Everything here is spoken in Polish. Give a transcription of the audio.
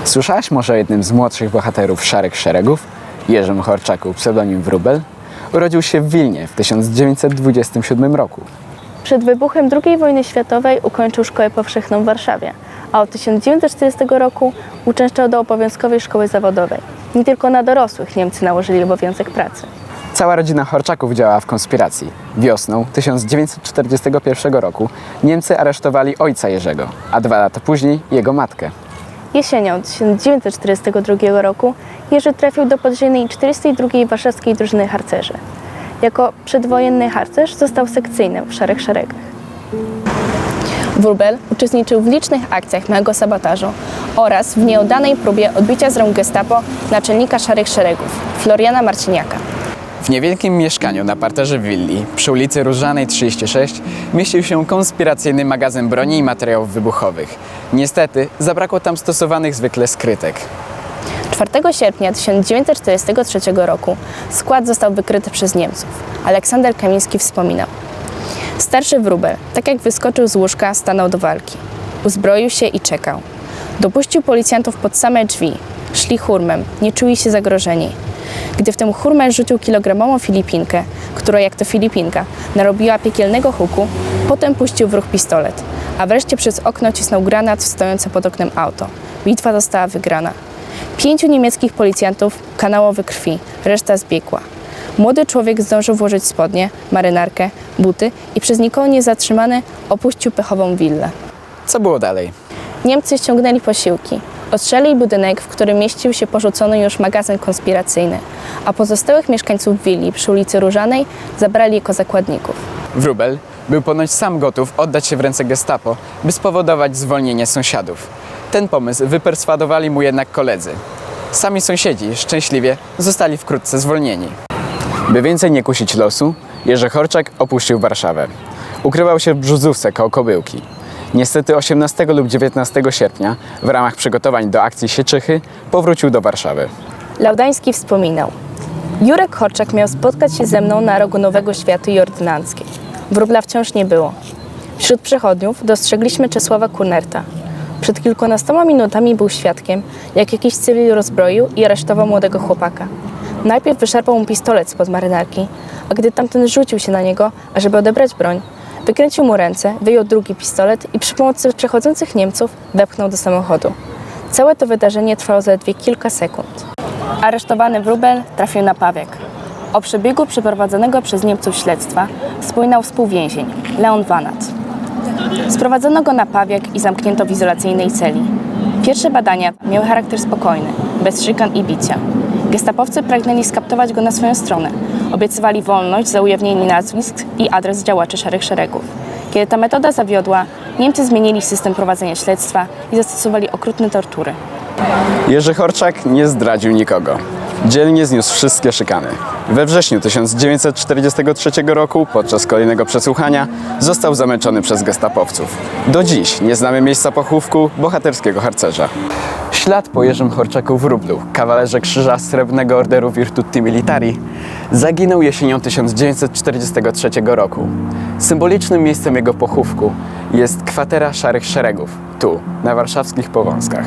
Słyszałaś może o jednym z młodszych bohaterów Szarych Szeregów, Jerzym Chorczaku, pseudonim Wróbel? Urodził się w Wilnie w 1927 roku. Przed wybuchem II wojny światowej ukończył szkołę powszechną w Warszawie, a od 1940 roku uczęszczał do obowiązkowej szkoły zawodowej. Nie tylko na dorosłych Niemcy nałożyli obowiązek pracy. Cała rodzina Chorczaków działała w konspiracji. Wiosną 1941 roku Niemcy aresztowali ojca Jerzego, a 2 lata później jego matkę. Jesienią 1942 roku Jerzy trafił do podziemnej 42. Warszawskiej Drużyny Harcerzy. Jako przedwojenny harcerz został sekcyjnym w Szarych Szeregach. Wróbel uczestniczył w licznych akcjach małego sabotażu oraz w nieudanej próbie odbicia z rąk gestapo naczelnika Szarych Szeregów, Floriana Marciniaka. W niewielkim mieszkaniu na parterze willi przy ulicy Różanej 36 mieścił się konspiracyjny magazyn broni i materiałów wybuchowych. Niestety zabrakło tam stosowanych zwykle skrytek. 4 sierpnia 1943 roku skład został wykryty przez Niemców. Aleksander Kamiński wspominał: starszy Wróbel, tak jak wyskoczył z łóżka, stanął do walki. Uzbroił się i czekał. Dopuścił policjantów pod same drzwi. Szli hurmem, nie czuli się zagrożeni. Gdy w tę hurmę rzucił kilogramową Filipinkę, która jak to Filipinka narobiła piekielnego huku, potem puścił w ruch pistolet, a wreszcie przez okno cisnął granat stojący pod oknem auto. Bitwa została wygrana. 5 niemieckich policjantów kanało we krwi, reszta zbiegła. Młody człowiek zdążył włożyć spodnie, marynarkę, buty i przez nikogo nie zatrzymany opuścił pechową willę. Co było dalej? Niemcy ściągnęli posiłki. Ostrzelili budynek, w którym mieścił się porzucony już magazyn konspiracyjny, a pozostałych mieszkańców willi przy ulicy Różanej zabrali jako zakładników. Wróbel był ponoć sam gotów oddać się w ręce gestapo, by spowodować zwolnienie sąsiadów. Ten pomysł wyperswadowali mu jednak koledzy. Sami sąsiedzi szczęśliwie zostali wkrótce zwolnieni. By więcej nie kusić losu, Jerzy Chorczak opuścił Warszawę. Ukrywał się w Brzozówce koło Kobyłki. Niestety 18 lub 19 sierpnia w ramach przygotowań do akcji Sieczychy powrócił do Warszawy. Laudański wspominał: Jurek Chorczak miał spotkać się ze mną na rogu Nowego Światu i Ordynanckiej. Wróbla wciąż nie było. Wśród przechodniów dostrzegliśmy Czesława Kunerta. Przed kilkunastoma minutami był świadkiem, jak jakiś cywil rozbroił i aresztował młodego chłopaka. Najpierw wyszarpał mu pistolet spod marynarki, a gdy tamten rzucił się na niego, ażeby odebrać broń, wykręcił mu ręce, wyjął drugi pistolet i przy pomocy przechodzących Niemców wepchnął do samochodu. Całe to wydarzenie trwało zaledwie kilka sekund. Aresztowany Wróbel trafił na Pawiak. O przebiegu przeprowadzonego przez Niemców śledztwa wspominał współwięzień Leon Wanat. Sprowadzono go na Pawiak i zamknięto w izolacyjnej celi. Pierwsze badania miały charakter spokojny, bez szykan i bicia. Gestapowcy pragnęli skaptować go na swoją stronę. Obiecywali wolność za ujawnienie nazwisk i adres działaczy Szarych Szeregów. Kiedy ta metoda zawiodła, Niemcy zmienili system prowadzenia śledztwa i zastosowali okrutne tortury. Jerzy Chorczak nie zdradził nikogo. Dzielnie zniósł wszystkie szykany. We wrześniu 1943 roku podczas kolejnego przesłuchania został zamęczony przez gestapowców. Do dziś nie znamy miejsca pochówku bohaterskiego harcerza. Ślad po Jerzym Chorczaku Wróblu, kawalerze Krzyża Srebrnego Orderu Virtuti Militari, zaginął jesienią 1943 roku. Symbolicznym miejscem jego pochówku jest kwatera Szarych Szeregów, tu, na warszawskich Powązkach.